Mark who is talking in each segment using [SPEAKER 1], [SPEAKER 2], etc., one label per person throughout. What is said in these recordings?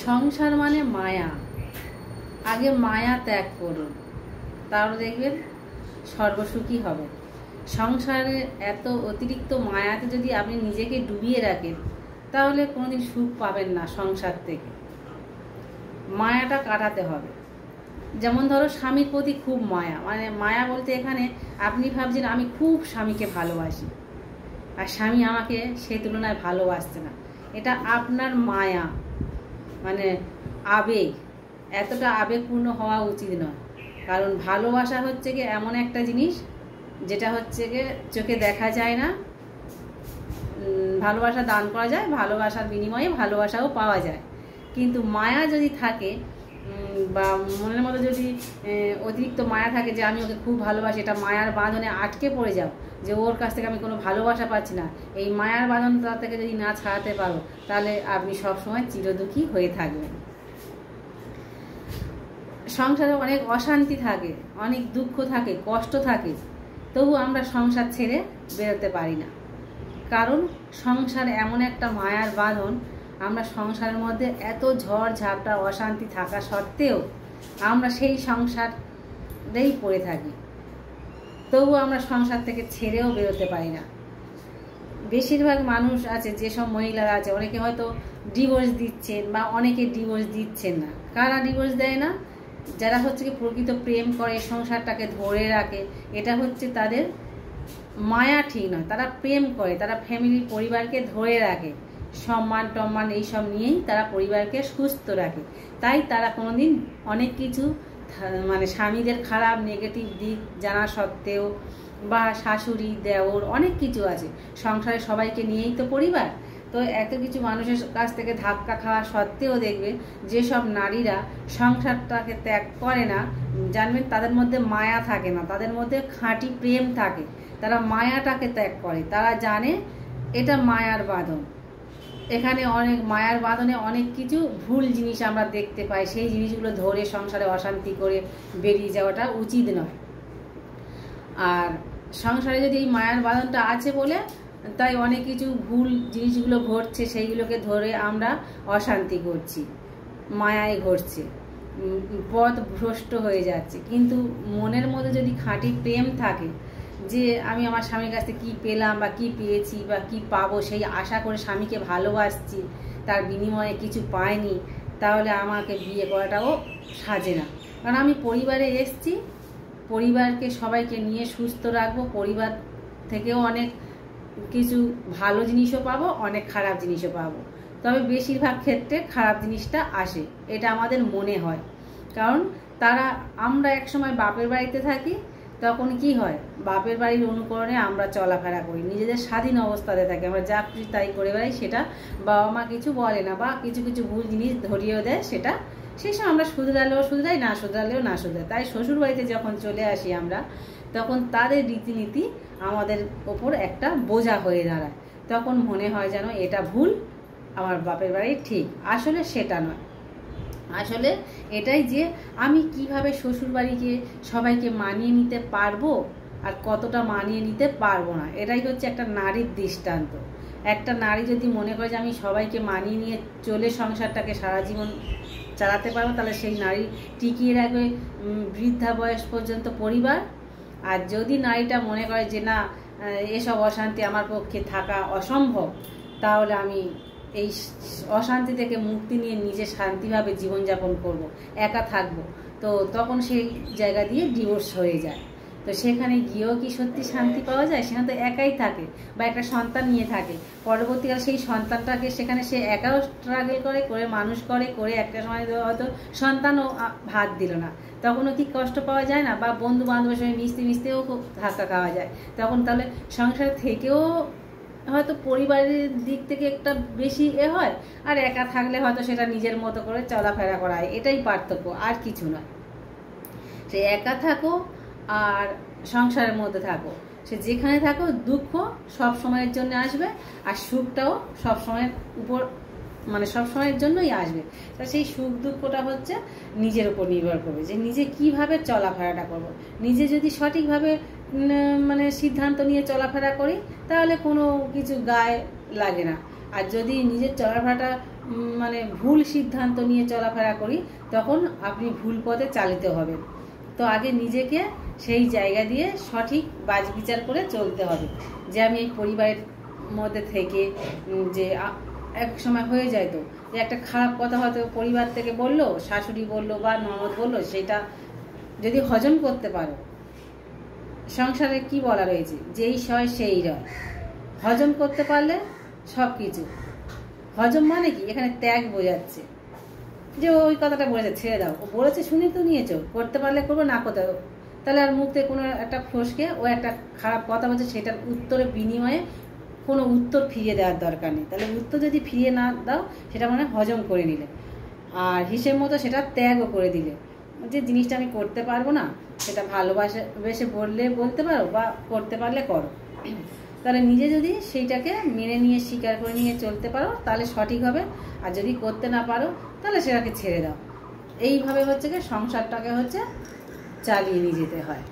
[SPEAKER 1] সংসার মানে মায়া। আগে মায়া ত্যাগ করুন, তাহলে দেখবেন সর্বসুখী হবে। সংসারে এত অতিরিক্ত মায়াতে যদি আপনি নিজেকে ডুবিয়ে রাখেন, তাহলে কোনোদিন সুখ পাবেন না। সংসার থেকে মায়াটা কাটাতে হবে। যেমন ধরো স্বামীর প্রতি খুব মায়া, মানে মায়া বলতে এখানে আপনি ভাবছেন আমি খুব স্বামীকে ভালোবাসি, আর স্বামী আমাকে সেই তুলনায় ভালোবাসছে না। এটা আপনার মায়া, মানে আবেগ। এতটা আবেগপূর্ণ হওয়া উচিত নয়। কারণ ভালোবাসা হচ্ছে কি এমন একটা জিনিস যেটা হচ্ছে কি চোখে দেখা যায় না। ভালোবাসা দান করা যায়, ভালোবাসার বিনিময়ে ভালোবাসাও পাওয়া যায়। কিন্তু মায়া যদি থাকে বা মনের মধ্যে যদি অতিরিক্ত মায়া থাকে যে আমি ওকে খুব ভালোবাসি, এটা মায়ার বাঁধনে আটকে পড়ে যাও যে ওর কাছ থেকে আমি কোনো ভালোবাসা পাচ্ছি না, এই মায়ার বাঁধনটা থেকে যদি না ছাড়াতে পারো, তাহলে আপনি সবসময় চিরদুঃখী হয়ে থাকবেন। সংসারে অনেক অশান্তি থাকে, অনেক দুঃখ থাকে, কষ্ট থাকে, তবু আমরা সংসার ছেড়ে বেরোতে পারি না। কারণ সংসার এমন একটা মায়ার বাঁধন, আমরা সংসারের মধ্যে এত ঝড় ঝাপটা অশান্তি থাকা সত্ত্বেও আমরা সেই সংসারেই পড়ে থাকি, তবু আমরা সংসার থেকে ছেড়েও বেরোতে পারি না। বেশিরভাগ মানুষ আছে, যেসব মহিলারা আছে, অনেকে হয়তো ডিভোর্স দিচ্ছেন বা অনেকে ডিভোর্স দিচ্ছেন না। কারা ডিভোর্স দেয় না? যারা হচ্ছে কি প্রকৃত প্রেম করে, সংসারটাকে ধরে রাখে, এটা হচ্ছে তাদের মায়া ঠিক নয়। তারা প্রেম করে, তারা ফ্যামিলি পরিবারকে ধরে রাখে, সম্মান টম্মান এইসব নিয়েই তারা পরিবারকে সুস্থ রাখে। তাই তারা কোনোদিন অনেক কিছু মানে স্বামীদের খারাপ নেগেটিভ দিক জানা সত্ত্বেও, বা শাশুড়ি দেওর অনেক কিছু আছে, সংসারে সবাইকে নিয়েই তো পরিবার। তো এত কিছু মানুষের কাছ থেকে ধাক্কা খাওয়া সত্ত্বেও দেখবে যেসব নারীরা সংসারটাকে ত্যাগ করে না, জানবেন তাদের মধ্যে মায়া থাকে না, তাদের মধ্যে খাঁটি প্রেম থাকে। তারা মায়াটাকে ত্যাগ করে, তারা জানে এটা মায়ার বাঁধন। এখানে অনেক মায়ার বাঁধনে অনেক কিছু ভুল জিনিস আমরা দেখতে পাই, সেই জিনিসগুলো ধরে সংসারে অশান্তি করে বেরিয়ে যাওয়াটা উচিত নয়। আর সংসারে যদি এই মায়ার বাঁধনটা আছে বলে তাই অনেক কিছু ভুল জিনিসগুলো ঘটছে, সেইগুলোকে ধরে আমরা অশান্তি করছি, মায়ায় ঘটছে, পথ ভ্রষ্ট হয়ে যাচ্ছে। কিন্তু মনের মধ্যে যদি খাঁটি প্রেম থাকে, যে আমি আমার স্বামীর কাছ থেকে কী পেলাম বা কী পেয়েছি বা কী পাবো, সেই আশা করে স্বামীকে ভালোবাসছি, তার বিনিময়ে কিছু পাইনি, তাহলে আমাকে বিয়ে করাটাও সাজে না। কারণ আমি পরিবারে এসেছি, পরিবারকে সবাইকে নিয়ে সুস্থ রাখবো, পরিবার থেকেও অনেক কিছু ভালো জিনিসও পাবো, অনেক খারাপ জিনিসও পাবো। তবে বেশিরভাগ ক্ষেত্রে খারাপ জিনিসটা আসে, এটা আমাদের মনে হয়। কারণ আমরা একসময় বাপের বাড়িতে থাকি, তখন কি হয়, বাপের বাড়ির অনুকরণে আমরা চলাফেরা করি, নিজেদের স্বাধীন অবস্থাতে থাকি, আমরা যা খুশি তাই করে বেড়াই। সেটা বাবা মা কিছু বলে না, বা কিছু কিছু ভুল জিনিস ধরিয়েও দেয়, সেটা সেই সময় আমরা শুধরালেও শুধরাই, না শুধরালেও না শুধরাই। তাই শ্বশুর বাড়িতে যখন চলে আসি আমরা, তখন তাদের রীতিনীতি আমাদের ওপর একটা বোঝা হয়ে দাঁড়ায়। তখন মনে হয় যেন এটা ভুল, আমার বাপের বাড়ি ঠিক। আসলে সেটা নয়, আসলে এটাই যে আমি কিভাবে শ্বশুর বাড়িকে সবাইকে মানিয়ে নিতে পারবো আর কতটা মানিয়ে নিতে পারবো না, এটাই হচ্ছে একটা নারীর দৃষ্টান্ত। একটা নারী যদি মনে করে যে আমি সবাইকে মানিয়ে নিয়ে চলে সংসারটাকে সারা জীবন চালাতে পারবো, তাহলে সেই নারী টিকিয়ে রাখবে বৃদ্ধা বয়স পর্যন্ত পরিবার। আর যদি নারীটা মনে করে যে না, এসব অশান্তি আমার পক্ষে থাকা অসম্ভব, তাহলে আমি এই অশান্তি থেকে মুক্তি নিয়ে নিজে শান্তিভাবে জীবনযাপন করব, একা থাকবো, তো তখন সেই জায়গা দিয়ে ডিভোর্স হয়ে যায়। তো সেখানে গিয়েও কি সত্যি শান্তি পাওয়া যায়? সেখানে তো একাই থাকে, বা একটা সন্তান নিয়ে থাকে, পরবর্তীকালে সেই সন্তানটাকে সেখানে সে একাও স্ট্রাগল করে মানুষ করে একটা সময় হয়তো সন্তানও ভাত দিল না, তখনও কি কষ্ট পাওয়া যায় না? বা বন্ধু বান্ধবের সঙ্গে মিশতেও খুব ধাক্কা খাওয়া যায়। তখন তাহলে সংসার থেকেও হয়তো পরিবারের দিক থেকে একটা বেশি হয়, আর একা থাকলে হয়তো সেটা নিজের মতো করে চলাফেরা করা হয়। এটাই পার্থক্য, আর কিছু নয়। সে একা থাকো আর সংসারের মধ্যে থাকো, সে যেখানে থাকো, দুঃখ সব সময়ের জন্য আসবে, আর সুখটাও সব সময়ের উপর, মানে সব সময়ের জন্যই আসবে। তা সেই সুখ দুঃখটা হচ্ছে নিজের উপর নির্ভর করবে, যে নিজে কিভাবে চলাফেরাটা করব। নিজে যদি সঠিকভাবে মানে সিদ্ধান্ত নিয়ে চলাফেরা করি, তাহলে কোনো কিছু গায়ে লাগে না। আর যদি নিজের চলাফেরাটা মানে ভুল সিদ্ধান্ত নিয়ে চলাফেরা করি, তখন আপনি ভুল পথে চালিত হবেন। তো আগে নিজেকে সেই জায়গা দিয়ে সঠিক বাছবিচার করে চলতে হবে, যে আমি এই পরিবারের মধ্যে থেকে যে এক সময় হয়ে যায় তো যে একটা খারাপ কথা হয়তো পরিবার থেকে বললো, শাশুড়ি বললো বা ননদ বললো, সেটা যদি হজম করতে পারো, সংসারে কি বলা রয়েছে, যেই সয় সেই রয়, হজম করতে পারলে সব কিছু। হজম মানে কি, এখানে ত্যাগ বোঝাচ্ছে, যে ওই কথাটা বলেছে ছেড়ে দাও, ও বলেছে শুনে তো নিয়েছো, করতে পারলে করবো, না করতে, তাহলে আর মুখে কোনো একটা ফসকে ও একটা খারাপ কথা বলছে, সেটার উত্তরের বিনিময়ে কোনো উত্তর ফিরিয়ে দেওয়ার দরকার নেই। তাহলে উত্তর যদি ফিরিয়ে না দাও, সেটা মানে হজম করে নিলে, আর হিসেব মতো সেটা ত্যাগও করে দিলে, যে জিনিসটা আমি করতে পারবো না, সেটা ভালোবেসে বললে বলতে পারো, বা করতে পারলে করো। তাহলে নিজে যদি সেইটাকে মেনে নিয়ে স্বীকার করে নিয়ে চলতে পারো, তাহলে সঠিক হবে। আর যদি করতে না পারো, তাহলে সেটাকে ছেড়ে দাও। এইভাবে হচ্ছে কি সংসারটাকে হচ্ছে চালিয়ে নিয়ে যেতে হয়।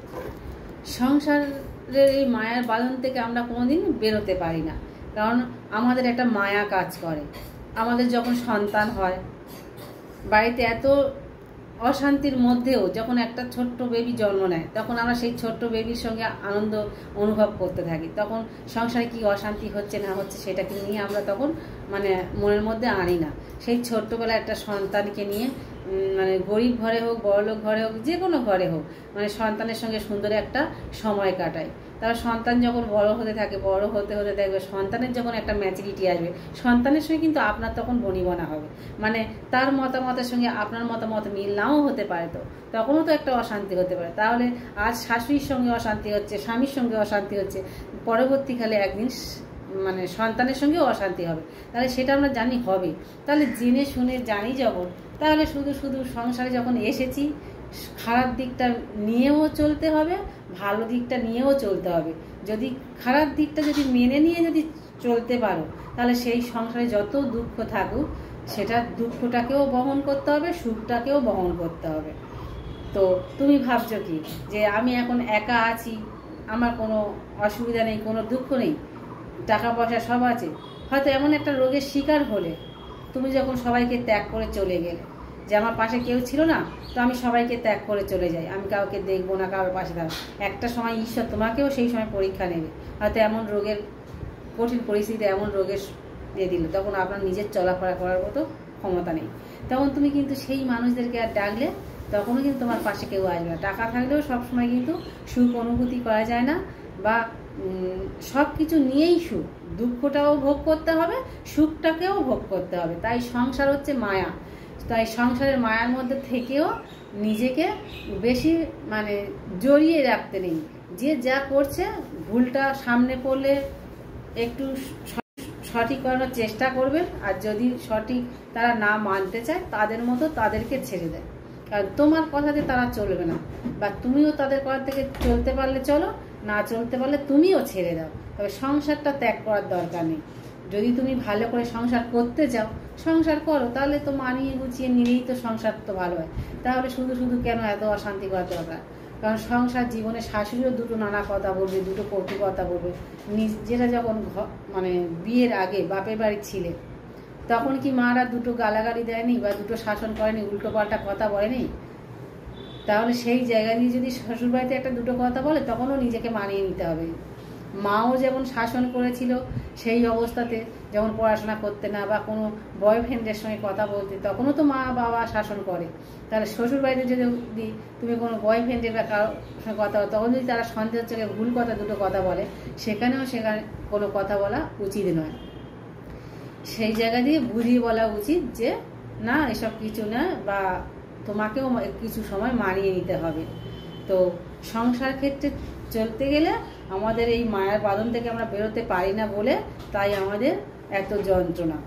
[SPEAKER 1] সংসারের এই মায়ার বাঁধন থেকে আমরা কোনোদিন বেরোতে পারি না, কারণ আমাদের একটা মায়া কাজ করে। আমাদের যখন সন্তান হয়, বাড়িতে এত অশান্তির মধ্যেও যখন একটা ছোট্ট বেবি জন্ম নেয়, তখন আমরা সেই ছোট্ট বেবির সঙ্গে আনন্দ অনুভব করতে থাকি। তখন সংসারে কি অশান্তি হচ্ছে না হচ্ছে সেটাকে নিয়ে আমরা তখন মানে মনের মধ্যে আনি না। সেই ছোট্টবেলায় একটা সন্তানকে নিয়ে মানে গরিব ঘরে হোক, বড়লোক ঘরে হোক, যে কোনো ঘরে হোক, মানে সন্তানের সঙ্গে সুন্দর একটা সময় কাটায়। তারপর সন্তান যখন বড় হতে থাকে, বড় হতে হতে দেখবে সন্তানের যখন একটা ম্যাচুরিটি আসবে, সন্তানের সঙ্গে কিন্তু আপনার তখন বনিবনা হবে, মানে তার মতামতের সঙ্গে আপনার মতামত মিল নাও হতে পারে, তো তখনও তো একটা অশান্তি হতে পারে। তাহলে আজ শাশুড়ির সঙ্গে অশান্তি হচ্ছে, স্বামীর সঙ্গে অশান্তি হচ্ছে, পরবর্তীকালে একদিন মানে সন্তানের সঙ্গেও অশান্তি হবে। তাহলে সেটা আমরা জানি হবে। তাহলে জেনে শুনে জানি যখন, তাহলে শুধু শুধু সংসারে যখন এসেছি, খারাপ দিকটা নিয়েও চলতে হবে, ভালো দিকটা নিয়েও চলতে হবে। যদি খারাপ দিকটা যদি মেনে নিয়ে যদি চলতে পারো, তাহলে সেই সংসারে যত দুঃখ থাকুক, সেটা দুঃখটাকেও বহন করতে হবে, সুখটাকেও বহন করতে হবে। তো তুমি ভাবছো কি যে আমি এখন একা আছি, আমার কোনো অসুবিধা নেই, কোনো দুঃখ নেই, টাকা পয়সা সব আছে, হয়তো এমন একটা রোগের শিকার হলে তুমি যখন সবাইকে ত্যাগ করে চলে গেলে, যে আমার পাশে কেউ ছিল না, তো আমি সবাইকে ত্যাগ করে চলে যাই, আমি কাউকে দেখবো না, কারোর পাশে থাকবো। একটা সময় ঈশ্বর তোমাকেও সেই সময় পরীক্ষা নেবে, হয়তো এমন রোগের কঠিন পরিস্থিতিতে এমন রোগের দিয়ে দিল, তখন আপনার নিজের চলাফেরা করার মতো ক্ষমতা নেই। তখন তুমি কিন্তু সেই মানুষদেরকে আর ডাকলে তখনও কিন্তু তোমার পাশে কেউ আসবে না। টাকা থাকলেও সবসময় কিন্তু সুখ অনুভূতি করা যায় না, বা সব কিছু নিয়েই সুখ, দুঃখটাও ভোগ করতে হবে, সুখটাকেও ভোগ করতে হবে। তাই সংসার হচ্ছে মায়া। তাই সংসারের মায়ার মধ্যে থেকেও নিজেকে বেশি মানে জড়িয়ে রাখতে নেই। যে যা করছে, ভুলটা সামনে পড়লে একটু সঠিক করানোর চেষ্টা করবেন, আর যদি সঠিক তারা না মানতে চায়, তাদের মতো তাদেরকে ছেড়ে দেয়। কারণ তোমার কথাতে তারা চলবে না, বা তুমিও তাদের কথা থেকে চলতে পারলে চলো, না চলতে পারলে তুমিও ছেড়ে দাও। তবে সংসারটা ত্যাগ করার দরকার নেই। যদি তুমি ভালো করে সংসার করতে চাও, সংসার করো, তাহলে তো মানিয়ে গুছিয়ে নিলেই তো সংসার তো ভালো হয়। তাহলে শুধু শুধু কেন এত অশান্তি করা দরকার? কারণ সংসার জীবনে শাশুড়িও দুটো নানা কথা বলবে, দুটো কটু কথা বলবে। নিজেরা যখন মানে বিয়ের আগে বাপের বাড়ি ছিলে, তখন কি মারা দুটো গালাগালি দেয়নি, বা দুটো শাসন করেনি, উল্টো পাল্টা কথা বলেনি? তাহলে সেই জায়গা দিয়ে যদি শ্বশুরবাড়িতে একটা দুটো কথা বলে, তখনও নিজেকে মানিয়ে নিতে হবে। মাও যেমন শাসন করেছিল, সেই অবস্থাতে যখন পড়াশোনা করতে না, বা কোনো বয়ফ্রেন্ডের সঙ্গে কথা বলতে, তখনও তো মা বাবা শাসন করে। তাহলে শ্বশুরবাড়িতে যদি তুমি কোনো বয়ফ্রেন্ডের বা কারোর সঙ্গে কথা বলো, তখন যদি তারা সন্দেহের চোখে ভুল কথা দুটো কথা বলে, সেখানে কোনো কথা বলা উচিত নয়। সেই জায়গা দিয়ে বুঝিয়ে বলা উচিত যে না, এসব কিছু না, বা তোমাকেও কিছু সময় মানিয়ে নিতে হবে। তো সংসার ক্ষেত্রে চলতে গেলে আমাদের এই মায়ার বাঁধন থেকে আমরা বেরোতে পারি না বলে তাই আমাদের এত যন্ত্রণা।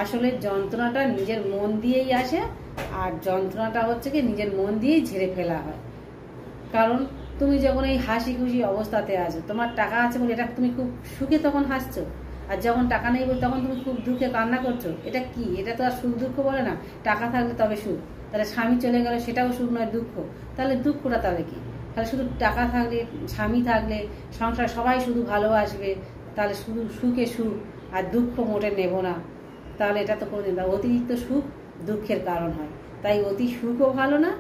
[SPEAKER 1] আসলে যন্ত্রণাটা নিজের মন দিয়েই আসে, আর যন্ত্রণাটা হচ্ছে কি নিজের মন দিয়েই ঝেড়ে ফেলা হয়। কারণ তুমি যখন এই হাসি খুশি অবস্থাতে আছো, তোমার টাকা আছে বলে এটা তুমি খুব সুখে তখন হাসছো, আর যখন টাকা নেই বলে তখন তুমি খুব দুঃখে কান্না করছো। এটা কি? এটা তো আর সুখ দুঃখ বলে না। টাকা থাকলে তবে সুখ, তাহলে স্বামী চলে গেল সেটাও সুখ নয়, দুঃখ। তাহলে দুঃখটা তাহলে কি? তাহলে শুধু টাকা থাকলে, স্বামী থাকলে, সংসার সবাই শুধু ভালোবাসবে, তাহলে শুধু সুখে সুখ, আর দুঃখ মোটে নেব না। তাহলে এটা তো কোনোদিন না। অতিরিক্ত সুখ দুঃখের কারণ হয়, তাই অতি সুখও ভালো না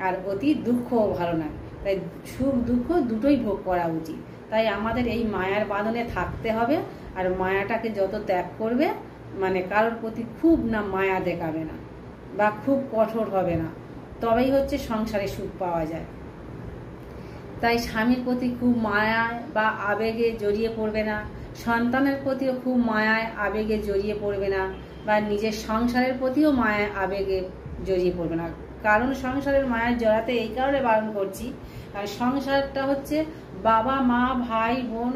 [SPEAKER 1] আর অতি দুঃখও ভালো না। তাই সুখ দুঃখ দুটোই ভোগ করা উচিত। তাই আমাদের এই মায়ার বাঁধনে থাকতে হবে, আর মায়াটাকে যত ত্যাগ করবে, মানে কারোর প্রতি খুব না মায়া দেখাবে না বা খুব কঠোর হবে না, তবেই হচ্ছে সংসারে সুখ পাওয়া যায়। তাই স্বামীর প্রতি খুব মায়ায় বা আবেগে জড়িয়ে পড়বে না, সন্তানের প্রতিও খুব মায়ায় আবেগে জড়িয়ে পড়বে না, বা নিজের সংসারের প্রতিও মায়ায় আবেগে জড়িয়ে পড়বে না। কারণ সংসারের মায়ায় জড়াতে এই কারণে বারণ করছি, কারণ সংসারটা হচ্ছে বাবা মা ভাই বোন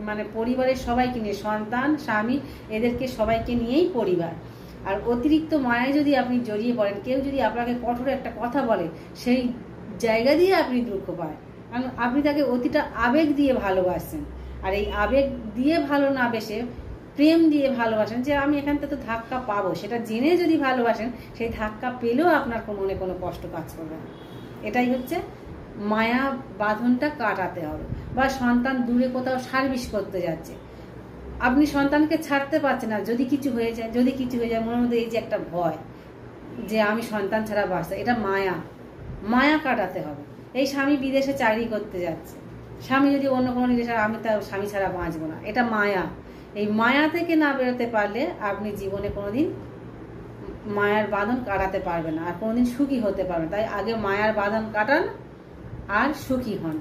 [SPEAKER 1] মানে পরিবারের সবাইকে নিয়ে, সন্তান স্বামী এদেরকে সবাইকে নিয়েই পরিবার। আর অতিরিক্ত মায়ায় যদি আপনি জড়িয়ে পড়েন, কেউ যদি আপনাকে কঠোর একটা কথা বলে, সেই জায়গা দিয়ে আপনি দুঃখ পায়, কারণ আপনি তাকে অতিটা আবেগ দিয়ে ভালোবাসেন। আর এই আবেগ দিয়ে ভালো না বেসে প্রেম দিয়ে ভালোবাসেন, যে আমি এখান থেকে তো ধাক্কা পাবো, সেটা জেনে যদি ভালোবাসেন, সেই ধাক্কা পেলেও আপনার মনে কোনো কষ্ট কাজ করবে না। এটাই হচ্ছে মায়া বাঁধনটা কাটাতে হবে। বা সন্তান দূরে কোথাও সার্ভিস করতে যাচ্ছে, আপনি সন্তানকে ছাড়তে পারছেন না, যদি কিছু হয়ে যায়, যদি কিছু হয়ে যায়, মনের মধ্যে এই যে একটা ভয় যে আমি সন্তান ছাড়া বাঁচতে, এটা মায়া, মায়া কাটাতে হবে। এই স্বামী বিদেশে চাকরি করতে যাচ্ছে, স্বামী যদি অন্য কোনো দেশে, আমি তার স্বামী ছাড়া বাঁচবো না, এটা মায়া। এই মায়া থেকে না বেরোতে পারলে আপনি জীবনে কোনোদিন মায়ার বাঁধন কাটাতে পারবেন না, আর কোনোদিন সুখী হতে পারবেন। তাই আগে মায়ার বাঁধন কাটান আর সুখী হন।